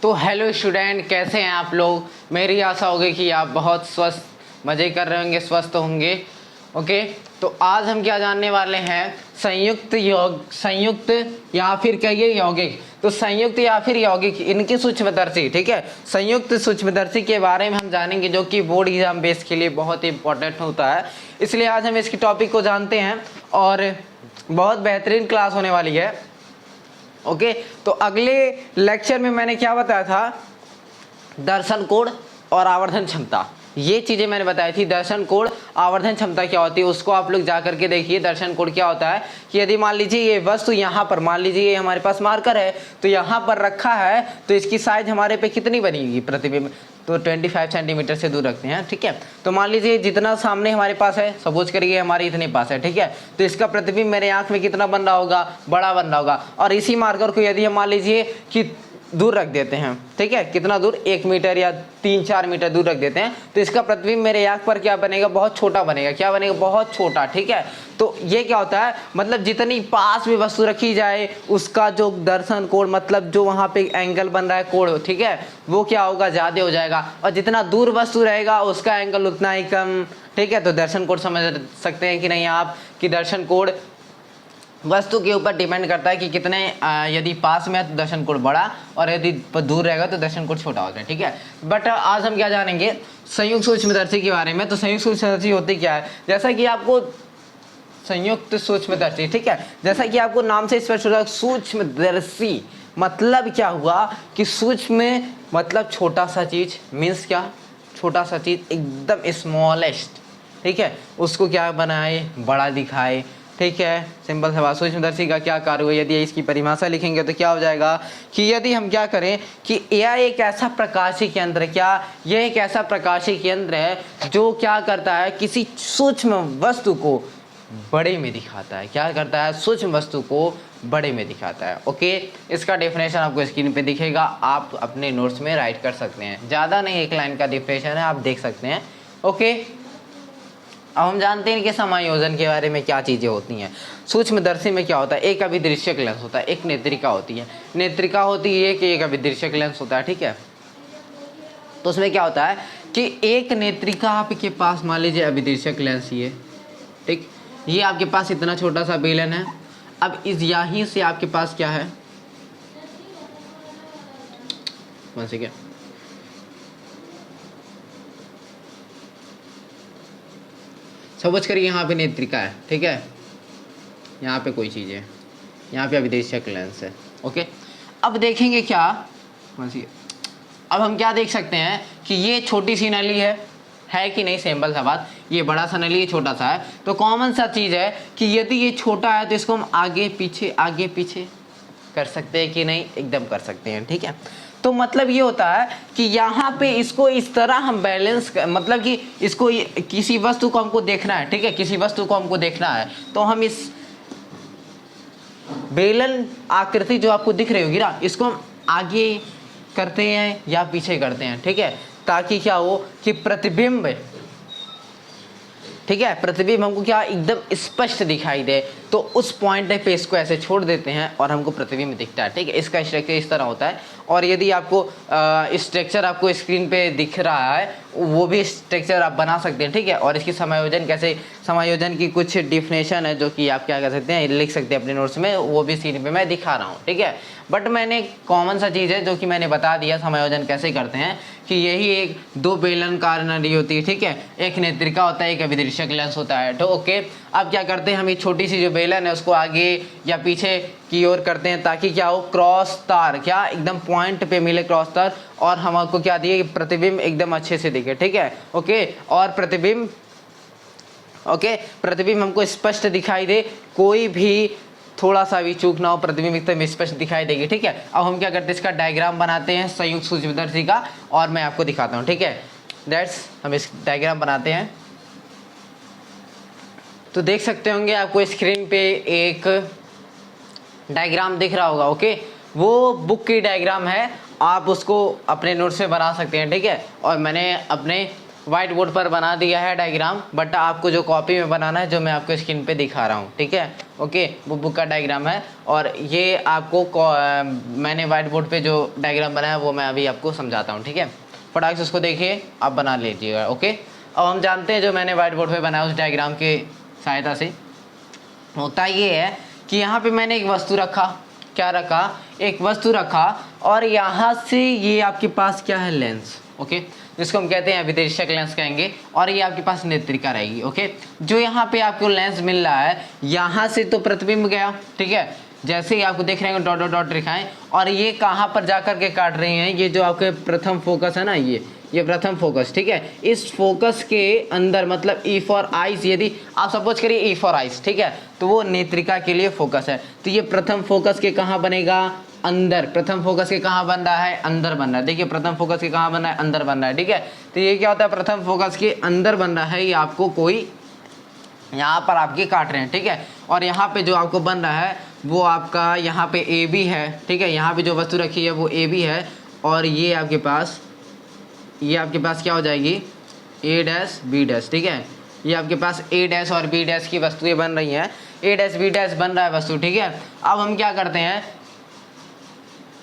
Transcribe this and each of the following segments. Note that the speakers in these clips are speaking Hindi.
तो हेलो स्टूडेंट, कैसे हैं आप लोग। मेरी आशा होगी कि आप बहुत स्वस्थ मज़े कर रहे होंगे, स्वस्थ होंगे। ओके, तो आज हम क्या जानने वाले हैं, संयुक्त या फिर कहिए यौगिक। तो संयुक्त या फिर यौगिक, इनकी सूक्ष्मदर्शी, ठीक है, संयुक्त सूक्ष्मदर्शी के बारे में हम जानेंगे, जो कि बोर्ड एग्जाम बेस के लिए बहुत ही इंपॉर्टेंट होता है। इसलिए आज हम इसकी टॉपिक को जानते हैं और बहुत बेहतरीन क्लास होने वाली है। ओके, तो अगले लेक्चर में मैंने क्या बताया था, दर्शन कोण और आवर्धन क्षमता, ये चीजें मैंने बताई थी। दर्शन कोण, आवर्धन क्षमता क्या होती है, उसको आप लोग जा करके देखिए। दर्शन कोण क्या होता है कि यदि मान लीजिए ये वस्तु यहाँ पर, मान लीजिए ये हमारे पास मार्कर है, तो यहाँ पर रखा है, तो इसकी साइज हमारे पे कितनी बनेगी प्रतिबिंब, तो 25 सेंटीमीटर से दूर रखते हैं, ठीक है। तो मान लीजिए जितना सामने हमारे पास है, सपोज करिए हमारे इतने पास है, ठीक है, तो इसका प्रतिबिंब मेरे आंख में कितना बन रहा होगा, बड़ा बन रहा होगा। और इसी मार्कर को यदि हम मान लीजिए कि दूर रख देते हैं, ठीक है, कितना दूर, 1 मीटर या 3-4 मीटर दूर रख देते हैं, तो इसका प्रतिबिंब मेरे आंख पर क्या बनेगा, बहुत छोटा बनेगा। क्या बनेगा, बहुत छोटा, ठीक है। तो ये क्या होता है, मतलब जितनी पास में वस्तु रखी जाए उसका जो दर्शन कोण, मतलब जो वहाँ पे एंगल बन रहा है, कोण, ठीक है, वो क्या होगा, ज़्यादा हो जाएगा। और जितना दूर वस्तु रहेगा उसका एंगल उतना ही कम, ठीक है। तो दर्शन कोण समझ सकते हैं कि नहीं आप, कि दर्शन कोण वस्तु के ऊपर डिपेंड करता है कि कितने, यदि पास में है तो दर्शन कोण बड़ा, और यदि दूर रहेगा तो दर्शन कोण छोटा होता है, ठीक है। बट आज हम क्या जानेंगे, संयुक्त सूक्ष्मदर्शी के बारे में। तो संयुक्त सूक्ष्मदर्शी होती क्या है, जैसा कि आपको संयुक्त सूक्ष्मदर्शी, ठीक है, जैसा कि आपको नाम से स्पष्ट हो रहा है, सूक्ष्मदर्शी मतलब क्या हुआ कि सूक्ष्म मतलब छोटा सा चीज, मीन्स क्या, छोटा सा चीज एकदम स्मॉलेस्ट, ठीक है, उसको क्या बनाए, बड़ा दिखाए, ठीक है। सिंपल सा बात। सूक्ष्मदर्शी का क्या कार्य हुआ, यदि इसकी परिभाषा लिखेंगे तो क्या हो जाएगा कि यदि हम क्या करें कि यह एक ऐसा प्रकाशीय केंद्र, क्या यह एक ऐसा प्रकाशीय केंद्र है जो क्या करता है, किसी सूक्ष्म वस्तु को बड़े में दिखाता है। क्या करता है, सूक्ष्म वस्तु को बड़े में दिखाता है। ओके, इसका डेफिनेशन आपको स्क्रीन पे दिखेगा, आप अपने नोट्स में राइट कर सकते हैं। ज़्यादा नहीं, 1 लाइन का डेफिनेशन है, आप देख सकते हैं। ओके, अब हम जानते हैं कि समायोजन के बारे में क्या चीज़ें होती हैं। सूक्ष्मदर्शी में क्या होता है, एक अभिदृश्यक लेंस होता है, एक नेत्रिका होती है। नेत्रिका होती है कि एक अभिदृश्यक लेंस होता है, ठीक है। तो उसमें क्या होता है कि एक नेत्रिका आपके पास, मान लीजिए अभिदृश्यक लेंस ये, ठीक, ये आपके पास इतना छोटा सा बेलन है। अब इस यहीं से आपके पास क्या है, क्या, समझ करिए यहाँ पे नेत्रिका है, ठीक है, यहाँ पे कोई चीज़ है, यहाँ पे अभिदृश्यक लेंस है। ओके, अब देखेंगे क्या, अब हम क्या देख सकते हैं कि ये छोटी सी नली है कि नहीं, सिंपल सा बात, ये बड़ा सा नली, ये छोटा सा है। तो कॉमन सा चीज़ है कि यदि ये छोटा है तो इसको हम आगे पीछे कर सकते हैं कि नहीं, एकदम कर सकते हैं, ठीक है। तो मतलब ये होता है कि यहाँ पे इसको इस तरह हम बैलेंस, मतलब कि इसको किसी वस्तु को हमको देखना है, ठीक है, किसी वस्तु को हमको देखना है, तो हम इस बेलन आकृति जो आपको दिख रही होगी ना, इसको हम आगे करते हैं या पीछे करते हैं, ठीक है, ताकि क्या हो कि प्रतिबिंब, ठीक है, प्रतिबिंब हमको क्या एकदम स्पष्ट दिखाई दे। तो उस पॉइंट पे इसको ऐसे छोड़ देते हैं और हमको प्रतिबिंब दिखता है, ठीक है। इसका स्ट्रक्चर इस तरह होता है। और यदि आपको स्ट्रक्चर आपको स्क्रीन पे दिख रहा है, वो भी स्ट्रक्चर आप बना सकते हैं, ठीक है। और इसकी समायोजन कैसे, समायोजन की कुछ डिफिनेशन है जो कि आप क्या कर सकते हैं, लिख सकते हैं अपने नोट्स में, वो भी स्क्रीन पे मैं दिखा रहा हूँ, ठीक है। बट मैंने कॉमन सा चीज़ है जो कि मैंने बता दिया, समायोजन कैसे करते हैं, कि यही एक 2 बेलनाकार नली होती है, ठीक है, एक नेत्रिका होता है, एक अभिदृश्यक लेंस होता है, तो ओके। अब क्या करते हैं, हम ये छोटी सी जो बेलन है उसको आगे या पीछे की ओर करते हैं, ताकि क्या हो, क्रॉस तार, क्या एकदम पॉइंट पे मिले क्रॉस तार, और हमको क्या दिए, प्रतिबिंब एकदम अच्छे से दिखे, ठीक है। ओके, और प्रतिबिंब, ओके, प्रतिबिंब हमको स्पष्ट दिखाई दे, कोई भी थोड़ा सा भी चूक ना हो, प्रतिबिंब एकदम स्पष्ट दिखाई देगी, ठीक है। अब हम क्या करते हैं, इसका डायग्राम बनाते हैं संयुक्त सूक्ष्मदर्शी का, और मैं आपको दिखाता हूँ, ठीक है। दैट्स, हम इस डायग्राम बनाते हैं। तो देख सकते होंगे आपको स्क्रीन पे एक डायग्राम दिख रहा होगा, ओके, वो बुक की डायग्राम है, आप उसको अपने नोट्स में बना सकते हैं, ठीक है। और मैंने अपने व्हाइट बोर्ड पर बना दिया है डायग्राम, बट आपको जो कॉपी में बनाना है जो मैं आपको स्क्रीन पे दिखा रहा हूँ, ठीक है। ओके, वो बुक का डायग्राम है और ये आपको मैंने व्हाइट बोर्ड पे जो डायग्राम बनाया है वो मैं अभी आपको समझाता हूँ, ठीक है। फटाक से उसको देखिए, आप बना लीजिएगा। ओके, अब हम जानते हैं जो मैंने व्हाइट बोर्ड पे बनाया उस डायग्राम के सहायता से होता ये है कि यहाँ पे मैंने एक वस्तु रखा, क्या रखा, एक वस्तु रखा और यहाँ से ये आपके पास क्या है, लेंस, ओके, जिसको हम कहते हैं विदेशक लेंस कहेंगे, और ये आपके पास नेत्रिका रहेगी। ओके, जो यहाँ पे आपको लेंस मिल रहा है, यहाँ से तो प्रतिबिंब गया, ठीक है, जैसे ही आपको देख रहे हैं डॉट डॉट डॉट रेखाएं, और ये कहाँ पर जाकर के काट रही हैं, ये जो आपके प्रथम फोकस है ना, ये प्रथम फोकस, ठीक है। इस फोकस के अंदर मतलब ई फॉर आइस, यदि आप सपोज करिए ई फॉर आइस, ठीक है, तो वो नेत्रिका के लिए फोकस है। तो ये प्रथम फोकस के कहाँ बनेगा, अंदर। प्रथम फोकस के कहाँ बन रहा है, अंदर बन रहा है। देखिए प्रथम फोकस के कहाँ बन रहा है, अंदर बन रहा है, ठीक है। तो ये क्या होता है, प्रथम फोकस के अंदर बन रहा है, ये आपको कोई यहाँ पर आपके काट रहे हैं, ठीक है। और यहाँ पे जो आपको बन रहा है वो आपका यहाँ पे ए बी है, ठीक है, यहाँ पे जो वस्तु रखी है वो ए बी है, और ये आपके पास क्या हो जाएगी, ए डैश बी डैश, ठीक है। ये आपके पास ए डैश और बी डैश की वस्तुएं बन रही हैं, ए डैश बी डैश बन रहा है वस्तु, ठीक है। अब हम क्या करते हैं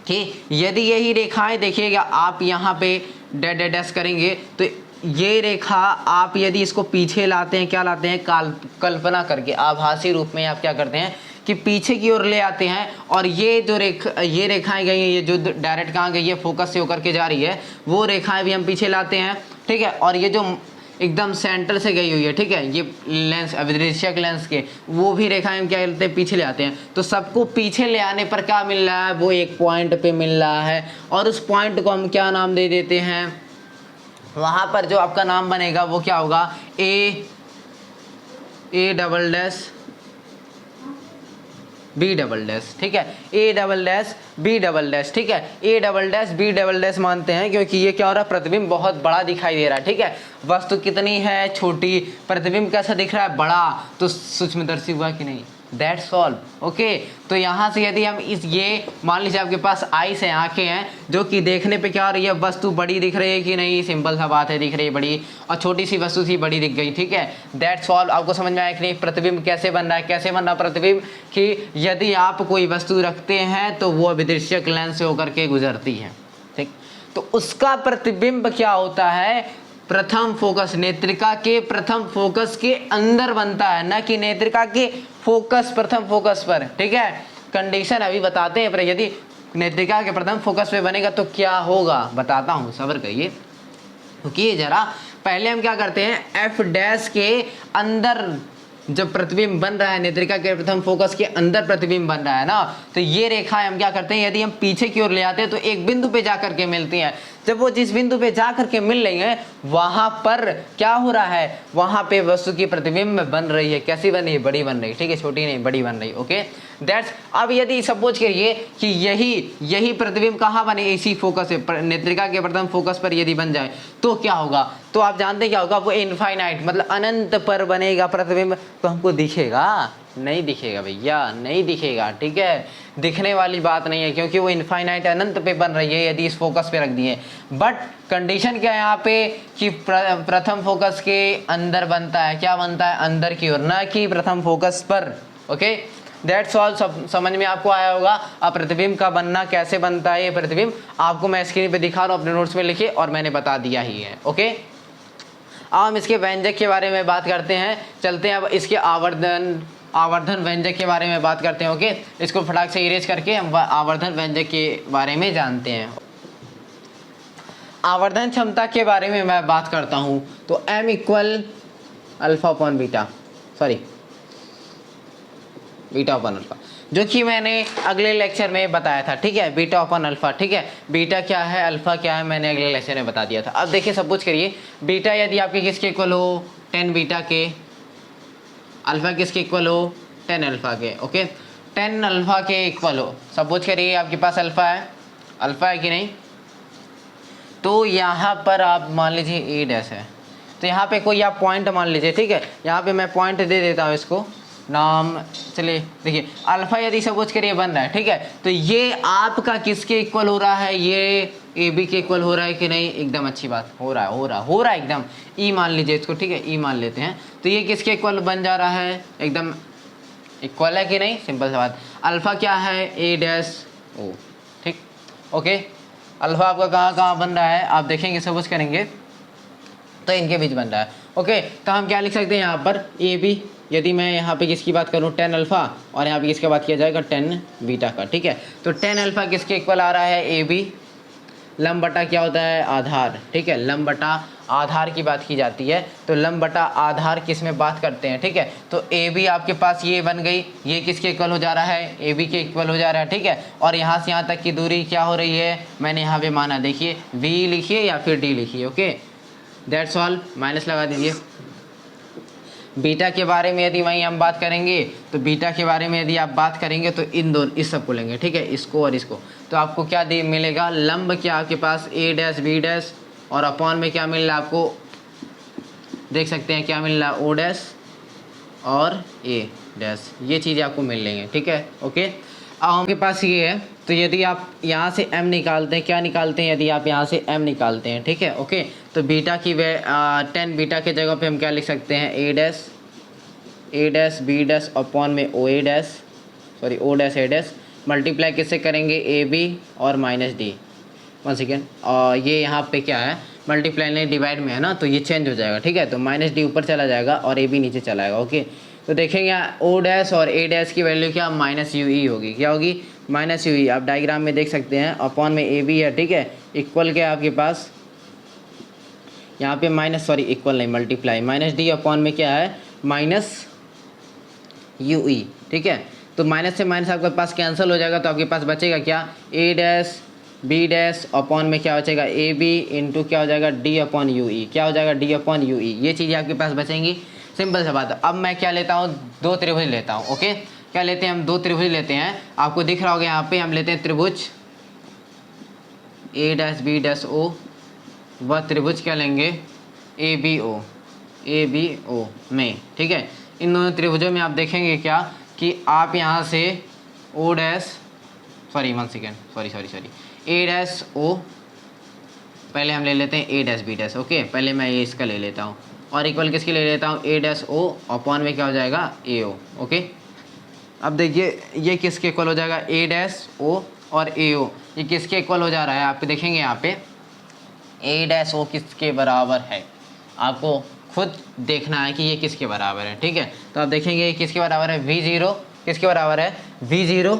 कि यदि यही रेखाएं देखिएगा आप यहाँ पे डैश डैश करेंगे, तो ये रेखा आप यदि इसको पीछे लाते हैं, क्या लाते हैं, कल्पना करके आभासी रूप में आप क्या करते हैं कि पीछे की ओर ले आते हैं, और ये जो ये रेखाएं गई हैं, ये जो डायरेक्ट कहाँ गई है, फोकस से होकर के जा रही है, वो रेखाएं भी हम पीछे लाते हैं, ठीक है। और ये जो एकदम सेंटर से गई हुई है, ठीक है, ये लेंस अविदृश्यक लेंस के, वो भी रेखाएं हम क्या करते हैं, पीछे ले आते हैं। तो सबको पीछे ले आने पर क्या मिल रहा है, वो एक पॉइंट पे मिल रहा है, और उस पॉइंट को हम क्या नाम दे देते हैं, वहाँ पर जो आपका नाम बनेगा वो क्या होगा, A double dash B double dash, ठीक है, A double dash B double dash, ठीक है। A double dash B double dash मानते हैं क्योंकि ये क्या हो रहा है, प्रतिबिंब बहुत बड़ा दिखाई दे रहा है, ठीक है। वस्तु कितनी है, छोटी, प्रतिबिंब कैसा दिख रहा है, बड़ा, तो सूक्ष्मदर्शी हुआ कि नहीं, दैट्स ऑल। ओके, तो यहाँ से यदि हम ये मान लीजिए आपके पास आइस है, आंखें हैं, जो कि देखने पे क्या हो रही है, वस्तु बड़ी दिख रही है कि नहीं, सिंपल सा बात है, दिख रही है बड़ी, और छोटी सी वस्तु थी बड़ी दिख गई, ठीक है, दैट्स ऑल। आपको समझ में आया कि नहीं, प्रतिबिंब कैसे बन रहा है, कैसे बन रहा प्रतिबिंब, कि यदि आप कोई वस्तु रखते हैं तो वो विदृश्यक लेंस से होकर के गुजरती है, ठीक, तो उसका प्रतिबिंब क्या होता है, प्रथम फोकस, नेत्रिका के प्रथम फोकस के अंदर बनता है, ना कि नेत्रिका के फोकस प्रथम फोकस पर, ठीक है। कंडीशन अभी बताते हैं, पर यदि नेत्रिका के प्रथम फोकस पे बनेगा तो क्या होगा, बताता हूँ, सब्र करिए, क्योंकि जरा पहले हम क्या करते हैं, एफ डैश के अंदर जब प्रतिबिंब बन रहा है, नेत्रिका के प्रथम फोकस के अंदर प्रतिबिंब बन रहा है ना, तो ये रेखाएं हम क्या करते हैं, यदि हम पीछे की ओर ले आते हैं तो एक बिंदु पे जा करके मिलती हैं। जब वो जिस बिंदु पे जा करके मिल रही है, वहां पर क्या हो रहा है, वहां पे वस्तु की प्रतिबिंब बन रही है, कैसी बन रही है, बड़ी बन रही है, ठीक है, छोटी नहीं, बड़ी बन रही है। Okay, that's. अब यदि सपोज करिए कि यही प्रतिबिंब कहाँ बने, इसी फोकस पे, नेत्रिका के प्रथम फोकस पर यदि बन जाए तो क्या होगा, तो आप जानते हैं क्या होगा, वो इनफाइनाइट मतलब अनंत पर बनेगा प्रतिबिंब, तो हमको दिखेगा नहीं, दिखेगा भैया, नहीं दिखेगा, ठीक है, दिखने वाली बात नहीं है, क्योंकि वो इनफाइनाइट अनंत पे बन रही है यदि इस फोकस पे रख दिए। बट कंडीशन क्या है यहाँ पे कि प्रथम फोकस के अंदर बनता है, क्या बनता है, अंदर की ओर, ना कि प्रथम फोकस पर। Okay, that's all. सब समझ में आपको आया होगा। अब प्रतिबिंब का बनना कैसे बनता है, ये प्रतिबिंब आपको मैं स्क्रीन पे दिखा रहा हूँ, अपने नोट्स में लिखिए, और मैंने बता दिया ही है। ओके, अब हम इसके व्यंजक के बारे में बात करते हैं, चलते हैं अब इसके आवर्धन व्यंजक के बारे में बात करते हैं। ओके, इसको फटाक से इरेज करके हम आवर्धन व्यंजक के बारे में जानते हैं। आवर्धन क्षमता के बारे में मैं बात करता हूं, तो m equal alpha upon beta, sorry beta upon alpha, जो कि मैंने अगले लेक्चर में बताया था, ठीक है, बीटा अपॉन अल्फा, ठीक है, बीटा क्या है, अल्फा क्या है, मैंने अगले लेक्चर में बता दिया था। अब देखिए, सपोज करिए बीटा यदि आपके किसके इक्वल हो, 10 बीटा के, अल्फा किसके इक्वल हो, 10 अल्फा के। ओके, 10 अल्फा के इक्वल हो, सपोज करिए आपके पास अल्फा है कि नहीं, तो यहाँ पर आप मान लीजिए ए डैश है, तो यहाँ पे कोई आप पॉइंट मान लीजिए, ठीक है, यहाँ पे मैं पॉइंट दे देता हूँ इसको नाम, चलिए देखिए, अल्फा यदि सपोज करिए बन रहा है, ठीक है, तो ये आपका किसके इक्वल हो रहा है, ये ए बी के इक्वल हो रहा है कि नहीं, एकदम अच्छी बात, हो रहा है एकदम। ई मान लीजिए इसको, ठीक है, ई मान लेते हैं। तो ये किसके इक्वल बन जा रहा है, एकदम इक्वल है कि नहीं, सिंपल सा बात। अल्फ़ा क्या है, ए डैश ओ, ठीक, ओके। अल्फ़ा आपका कहाँ कहाँ बन रहा है, आप देखेंगे, सपोज करेंगे तो इनके बीच बन रहा है, ओके। तो हम क्या लिख सकते हैं यहाँ पर, ए बी, यदि मैं यहाँ पे किसकी बात करूँ, 10 अल्फ़ा, और यहाँ पे किसका बात किया जाएगा, 10 बीटा का, ठीक है। तो 10 अल्फ़ा किसके इक्वल आ रहा है, ए बी। लंब बटा क्या होता है, आधार, ठीक है, लंब बटा आधार की बात की जाती है। तो लंब बटा आधार किस में बात करते हैं, ठीक है। तो ए बी आपके पास ये बन गई, ये किसके इक्वल हो जा रहा है, ए बी के इक्वल हो जा रहा है, ठीक है। और यहाँ से यहाँ तक की दूरी क्या हो रही है, मैंने यहाँ पे माना, देखिए वी लिखिए या फिर डी लिखिए, ओके, दैट्स ऑल। माइनस लगा दीजिए। बीटा के बारे में यदि वहीं हम बात करेंगे, तो बीटा के बारे में यदि आप बात करेंगे तो इन दोनों, इस सब को लेंगे, ठीक है, इसको और इसको। तो आपको क्या दे मिलेगा, लंब क्या आपके पास ए डैश बी डैश, और अपॉन में क्या मिल रहा है आपको, देख सकते हैं क्या मिल रहा है, ओ डैश और ए डैश, ये चीज़ें आपको मिल लेंगे, ठीक है, ओके। अब आपके पास ये है, तो यदि आप यहाँ से m निकालते हैं, क्या निकालते हैं, यदि आप यहाँ से m निकालते हैं, ठीक है, ओके। तो बीटा की 10 बीटा के जगह पे हम क्या लिख सकते हैं, A dash B dash upon में ओ ए डैश, सॉरी ओ डैश ए डैश, मल्टीप्लाई किससे करेंगे, ए बी और माइनस डी, वन सेकेंड, और ये यहाँ पे क्या है, मल्टीप्लाई नहीं डिवाइड में है ना, तो ये चेंज हो जाएगा, ठीक है। तो माइनस डी ऊपर चला जाएगा और ए बी नीचे चला आएगा, ओके। तो देखेंगे ओ डैश और ए डैश की वैल्यू क्या, माइनस यू ई होगी, क्या होगी, माइनस यू ई। आप डायग्राम में देख सकते हैं, अपॉन में ए बी है, ठीक है, इक्वल क्या है आपके पास, यहाँ पे माइनस, सॉरी इक्वल नहीं, मल्टीप्लाई, माइनस डी अपॉन में क्या है, माइनस यू ई, ठीक है। तो माइनस से माइनस आपके पास कैंसिल हो जाएगा, तो आपके पास बचेगा क्या, ए डैश बी डैश अपॉन में क्या बचेगा, ए बी इंटू क्या हो जाएगा, डी अपॉन यू ई, क्या हो जाएगा, डी अपॉन यू ई, ये चीज़ें आपके पास बचेंगी, सिंपल सा बात है। अब मैं क्या लेता हूँ, दो त्रिभुज लेता हूँ, ओके। क्या लेते हैं हम, दो त्रिभुज लेते हैं, आपको दिख रहा होगा यहाँ पे, हम लेते हैं त्रिभुज ए डैश बी डैश ओ, वह त्रिभुज क्या लेंगे, ए बी ओ में, ठीक है। इन दोनों त्रिभुजों में आप देखेंगे क्या कि आप यहाँ से O dash, sorry one second, sorry A dash O, पहले हम ले लेते हैं A dash B dash, okay. पहले मैं ये इसका ले लेता हूँ, और इक्वल किसके ले लेता हूँ, ए डैश ओ अपॉन में क्या हो जाएगा, ए ओ, ओके। अब देखिए ये किसके इक्वल हो जाएगा, ए डैश ओ और ए ओ, ये किसके इक्वल हो जा रहा है, आप देखेंगे यहाँ पे ए डैश ओ किसके बराबर है, आपको खुद देखना है कि ये किसके बराबर है, ठीक है। तो आप देखेंगे ये किसके बराबर है, v0 किसके बराबर है, v0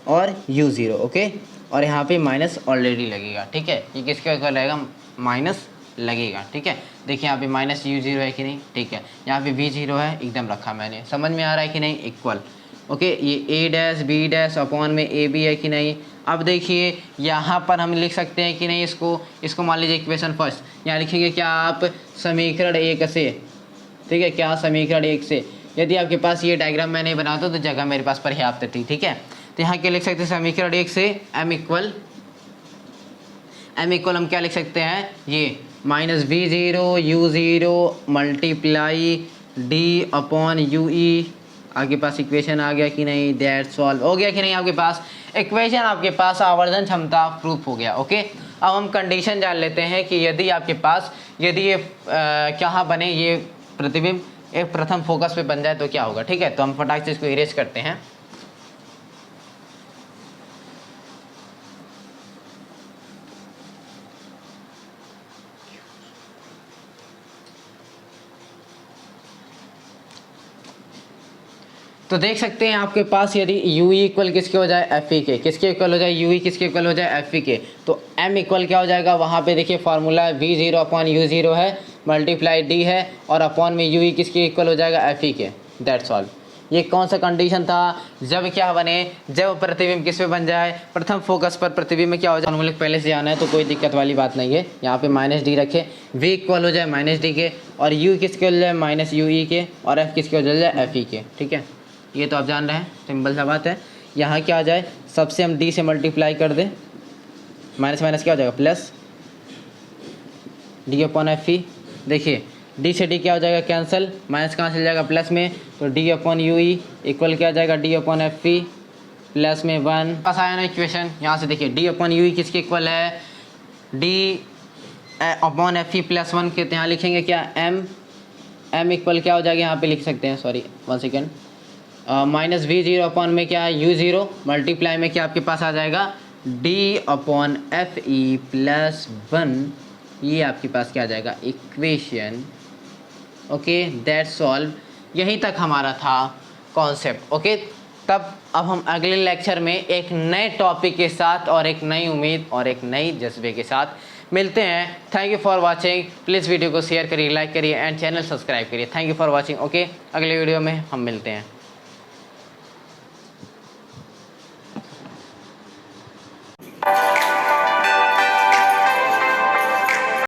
और u0, ओके। और यहाँ पे माइनस ऑलरेडी लगेगा, ठीक है, ये किसके इक्वल रहेगा, माइनस लगेगा, ठीक है। देखिए यहाँ पे माइनस u0 है कि नहीं, ठीक है, यहाँ पे v0 है, एकदम रखा मैंने, समझ में आ रहा है कि नहीं, इक्वल, ओके। ये ए डैश बी डैश अपॉन में ए बी है कि नहीं। अब देखिए यहाँ पर हम लिख सकते हैं कि नहीं, इसको मान लीजिए इक्वेशन फर्स्ट, यहाँ लिखेंगे क्या आप, समीकरण 1 से, ठीक है, क्या समीकरण 1 से। यदि आपके पास ये डायग्राम मैं नहीं बनाता तो जगह मेरे पास पर्याप्त थी, ठीक है। तो यहाँ क्या लिख सकते हैं, समीकरण 1 से m इक्वल हम क्या लिख सकते हैं, ये minus v0 u0 multiply d upon you ई। आपके पास इक्वेशन आ गया कि नहीं, दैट सॉल्व हो गया कि नहीं, आपके पास इक्वेशन, आपके पास आवर्धन क्षमता प्रूफ हो गया, ओके। अब हम कंडीशन जान लेते हैं कि यदि आपके पास, यदि ये कहाँ बने, ये प्रतिबिंब एक प्रथम फोकस पे बन जाए तो क्या होगा, ठीक है। तो हम फटाक से इसको इरेज करते हैं। तो देख सकते हैं आपके पास यदि यू इक्वल किसके हो जाए, एफ ई के, किसके इक्वल हो जाए, यू किसके इक्वल हो जाए, एफ ई के, तो एम इक्वल क्या हो जाएगा, वहाँ पे देखिए फार्मूला v0 अपॉन u0 है, मल्टीप्लाई डी है, और अपॉन में यू किसके इक्वल हो जाएगा, एफ ई के, दैट्स ऑल। ये कौन सा कंडीशन था, जब क्या बने, जब प्रतिबिंब किस पे बन जाए, प्रथम फोकस पर प्रतिबिंब में क्या हो जाए, फॉर्मूले पहले से आना है तो कोई दिक्कत वाली बात नहीं है। यहाँ पे माइनस डी रखे, v इक्वल हो जाए माइनस डी के, और u किसके हो जाए, माइनस यू ई के, और f किसके हो जाए, एफ ई के, ठीक है। ये तो आप जान रहे हैं, सिंपल सा बात है। यहाँ क्या आ जाए, सबसे हम d से मल्टीप्लाई कर दें, माइनस माइनस क्या हो जाएगा, plus d upon F E. देखिए d से d क्या हो जाएगा, कैंसिल, माइनस कहाँ चल जाएगा, प्लस में, तो d upon you E equal क्या आ जाएगा, d upon F E plus में 1। पास आया ना इक्वेशन, यहाँ से देखिए d अपॉन यू ई किसके इक्वल है, D upon F E plus one के यहाँ लिखेंगे क्या, एम इक्वल क्या हो जाएगा, यहाँ पे लिख सकते हैं, sorry 1 second, minus we zero upon में क्या यू जीरो, मल्टीप्लाई में क्या आपके पास आ जाएगा D upon F E plus one, ये आपके पास क्या आ जाएगा इक्वेशन। Okay that's solve. यहीं तक हमारा था कॉन्सेप्ट। ओके तब अब हम अगले लेक्चर में एक नए टॉपिक के साथ और एक नई उम्मीद और एक नई जज्बे के साथ मिलते हैं। Thank you for watching. Please video को शेयर करिए, लाइक करिए एंड चैनल सब्सक्राइब करिए। Thank you for watching. Okay अगले वीडियो में हम मिलते हैं।